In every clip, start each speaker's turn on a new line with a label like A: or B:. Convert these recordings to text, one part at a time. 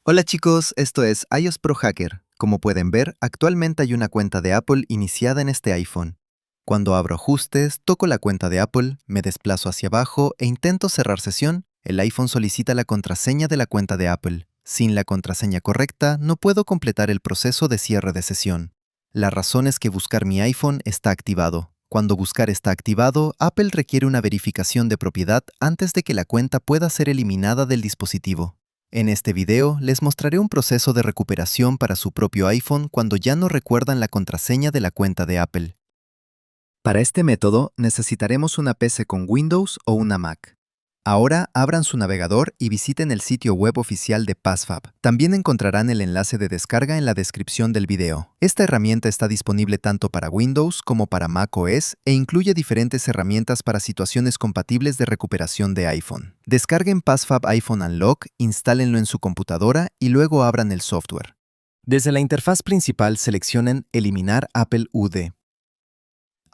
A: Hola chicos, esto es iOS Pro Hacker. Como pueden ver, actualmente hay una cuenta de Apple iniciada en este iPhone. Cuando abro ajustes, toco la cuenta de Apple, me desplazo hacia abajo e intento cerrar sesión, el iPhone solicita la contraseña de la cuenta de Apple. Sin la contraseña correcta, no puedo completar el proceso de cierre de sesión. La razón es que buscar mi iPhone está activado. Cuando buscar está activado, Apple requiere una verificación de propiedad antes de que la cuenta pueda ser eliminada del dispositivo. En este video les mostraré un proceso de recuperación para su propio iPhone cuando ya no recuerdan la contraseña de la cuenta de Apple. Para este método necesitaremos una PC con Windows o una Mac. Ahora abran su navegador y visiten el sitio web oficial de PassFab. También encontrarán el enlace de descarga en la descripción del video. Esta herramienta está disponible tanto para Windows como para macOS e incluye diferentes herramientas para situaciones compatibles de recuperación de iPhone. Descarguen PassFab iPhone Unlock, instálenlo en su computadora y luego abran el software. Desde la interfaz principal seleccionen Eliminar Apple UD.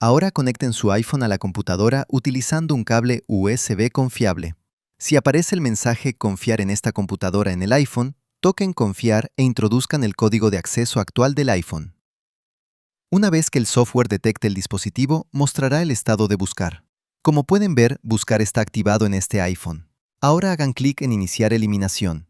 A: Ahora conecten su iPhone a la computadora utilizando un cable USB confiable. Si aparece el mensaje Confiar en esta computadora en el iPhone, toquen Confiar e introduzcan el código de acceso actual del iPhone. Una vez que el software detecte el dispositivo, mostrará el estado de buscar. Como pueden ver, Buscar está activado en este iPhone. Ahora hagan clic en Iniciar eliminación.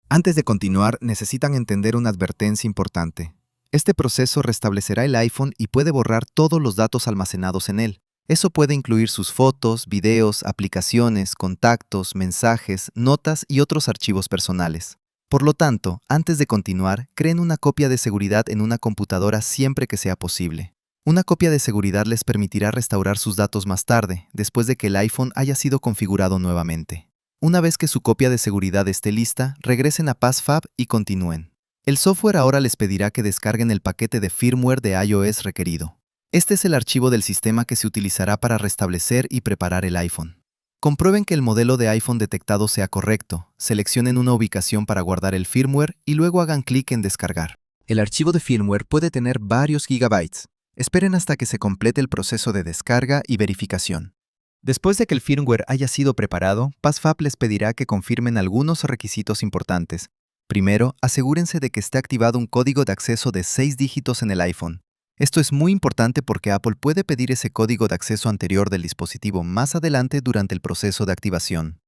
A: Antes de continuar, necesitan entender una advertencia importante. Este proceso restablecerá el iPhone y puede borrar todos los datos almacenados en él. Eso puede incluir sus fotos, videos, aplicaciones, contactos, mensajes, notas y otros archivos personales. Por lo tanto, antes de continuar, creen una copia de seguridad en una computadora siempre que sea posible. Una copia de seguridad les permitirá restaurar sus datos más tarde, después de que el iPhone haya sido configurado nuevamente. Una vez que su copia de seguridad esté lista, regresen a PassFab y continúen. El software ahora les pedirá que descarguen el paquete de firmware de iOS requerido. Este es el archivo del sistema que se utilizará para restablecer y preparar el iPhone. Comprueben que el modelo de iPhone detectado sea correcto, seleccionen una ubicación para guardar el firmware y luego hagan clic en Descargar. El archivo de firmware puede tener varios gigabytes. Esperen hasta que se complete el proceso de descarga y verificación. Después de que el firmware haya sido preparado, PassFab les pedirá que confirmen algunos requisitos importantes. Primero, asegúrense de que esté activado un código de acceso de 6 dígitos en el iPhone. Esto es muy importante porque Apple puede pedir ese código de acceso anterior del dispositivo más adelante durante el proceso de activación.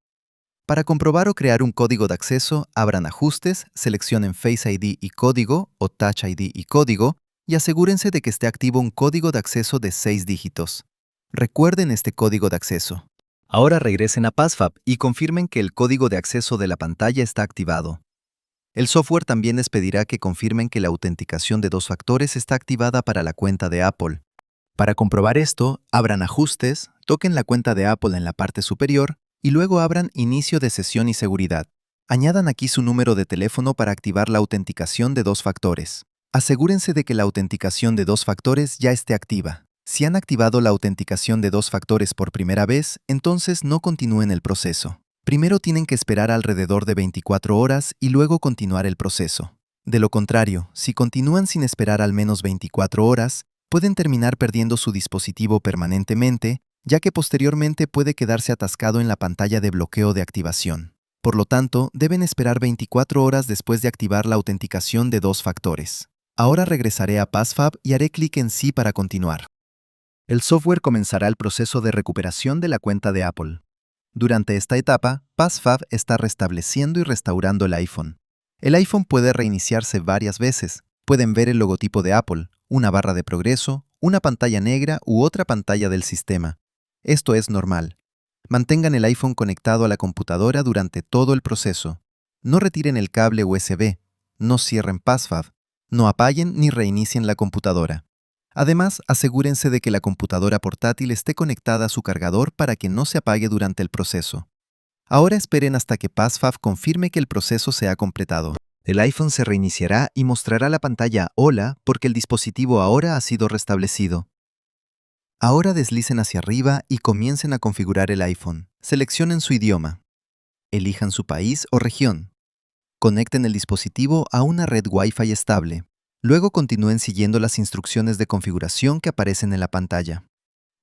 A: Para comprobar o crear un código de acceso, abran Ajustes, seleccionen Face ID y Código o Touch ID y Código y asegúrense de que esté activo un código de acceso de 6 dígitos. Recuerden este código de acceso. Ahora regresen a PassFab y confirmen que el código de acceso de la pantalla está activado. El software también les pedirá que confirmen que la autenticación de 2 factores está activada para la cuenta de Apple. Para comprobar esto, abran Ajustes, toquen la cuenta de Apple en la parte superior y luego abran Inicio de sesión y seguridad. Añadan aquí su número de teléfono para activar la autenticación de 2 factores. Asegúrense de que la autenticación de 2 factores ya esté activa. Si han activado la autenticación de 2 factores por primera vez, entonces no continúen el proceso. Primero tienen que esperar alrededor de 24 horas y luego continuar el proceso. De lo contrario, si continúan sin esperar al menos 24 horas, pueden terminar perdiendo su dispositivo permanentemente, ya que posteriormente puede quedarse atascado en la pantalla de bloqueo de activación. Por lo tanto, deben esperar 24 horas después de activar la autenticación de 2 factores. Ahora regresaré a PassFab y haré clic en Sí para continuar. El software comenzará el proceso de recuperación de la cuenta de Apple. Durante esta etapa, PassFab está restableciendo y restaurando el iPhone. El iPhone puede reiniciarse varias veces. Pueden ver el logotipo de Apple, una barra de progreso, una pantalla negra u otra pantalla del sistema. Esto es normal. Mantengan el iPhone conectado a la computadora durante todo el proceso. No retiren el cable USB. No cierren PassFab. No apaguen ni reinicien la computadora. Además, asegúrense de que la computadora portátil esté conectada a su cargador para que no se apague durante el proceso. Ahora esperen hasta que PassFab confirme que el proceso se ha completado. El iPhone se reiniciará y mostrará la pantalla Hola porque el dispositivo ahora ha sido restablecido. Ahora deslicen hacia arriba y comiencen a configurar el iPhone. Seleccionen su idioma. Elijan su país o región. Conecten el dispositivo a una red Wi-Fi estable. Luego continúen siguiendo las instrucciones de configuración que aparecen en la pantalla.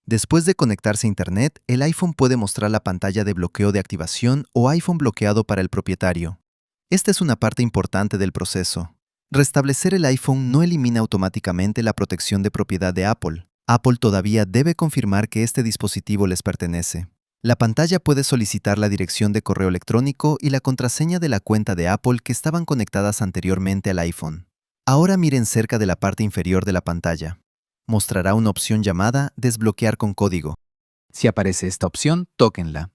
A: Después de conectarse a Internet, el iPhone puede mostrar la pantalla de bloqueo de activación o iPhone bloqueado para el propietario. Esta es una parte importante del proceso. Restablecer el iPhone no elimina automáticamente la protección de propiedad de Apple. Apple todavía debe confirmar que este dispositivo les pertenece. La pantalla puede solicitar la dirección de correo electrónico y la contraseña de la cuenta de Apple que estaban conectadas anteriormente al iPhone. Ahora miren cerca de la parte inferior de la pantalla. Mostrará una opción llamada Desbloquear con código.
B: Si aparece esta opción, tóquenla.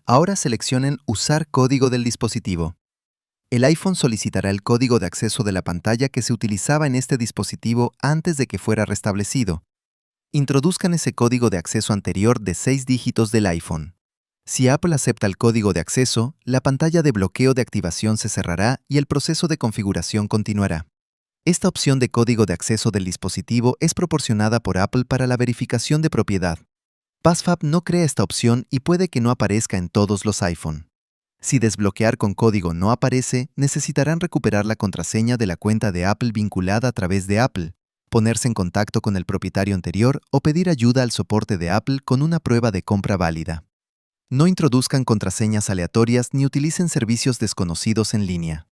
A: Ahora seleccionen Usar código del dispositivo. El iPhone solicitará el código de acceso de la pantalla que se utilizaba en este dispositivo antes de que fuera restablecido. Introduzcan ese código de acceso anterior de 6 dígitos del iPhone. Si Apple acepta el código de acceso, la pantalla de bloqueo de activación se cerrará y el proceso de configuración continuará. Esta opción de código de acceso del dispositivo es proporcionada por Apple para la verificación de propiedad. PassFab no crea esta opción y puede que no aparezca en todos los iPhone. Si desbloquear con código no aparece, necesitarán recuperar la contraseña de la cuenta de Apple vinculada a través de Apple, ponerse en contacto con el propietario anterior o pedir ayuda al soporte de Apple con una prueba de compra válida. No introduzcan contraseñas aleatorias ni utilicen servicios desconocidos en línea.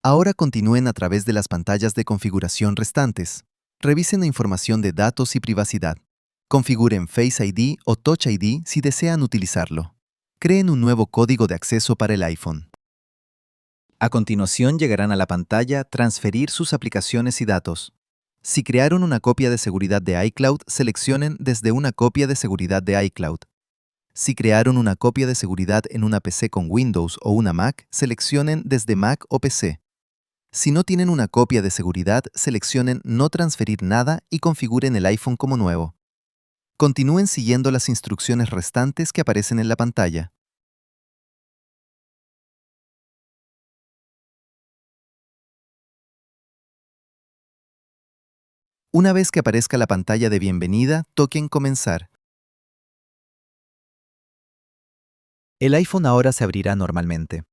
A: Ahora continúen a través de las pantallas de configuración restantes. Revisen la información de datos y privacidad. Configuren Face ID o Touch ID si desean utilizarlo. Creen un nuevo código de acceso para el iPhone.
B: A continuación llegarán a la pantalla Transferir sus aplicaciones y datos.
A: Si crearon una copia de seguridad de iCloud, seleccionen Desde una copia de seguridad de iCloud. Si crearon una copia de seguridad en una PC con Windows o una Mac, seleccionen Desde Mac o PC. Si no tienen una copia de seguridad, seleccionen No transferir nada y configuren el iPhone como nuevo. Continúen siguiendo las instrucciones restantes que aparecen en la pantalla. Una vez que aparezca la pantalla de bienvenida, toquen Comenzar.
B: El iPhone ahora se abrirá normalmente.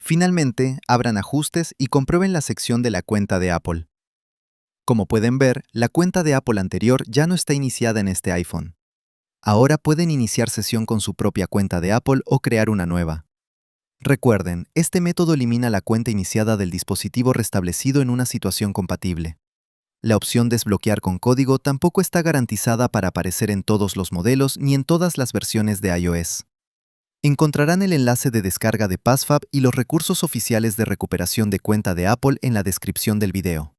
A: Finalmente, abran Ajustes y comprueben la sección de la cuenta de Apple. Como pueden ver, la cuenta de Apple anterior ya no está iniciada en este iPhone. Ahora pueden iniciar sesión con su propia cuenta de Apple o crear una nueva. Recuerden, este método elimina la cuenta iniciada del dispositivo restablecido en una situación compatible. La opción Desbloquear con código tampoco está garantizada para aparecer en todos los modelos ni en todas las versiones de iOS. Encontrarán el enlace de descarga de PassFab y los recursos oficiales de recuperación de cuenta de Apple en la descripción del video.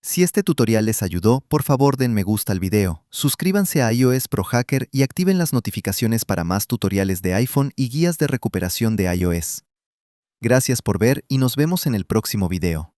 A: Si este tutorial les ayudó, por favor den me gusta al video, suscríbanse a iOS Pro Hacker y activen las notificaciones para más tutoriales de iPhone y guías de recuperación de iOS. Gracias por ver y nos vemos en el próximo video.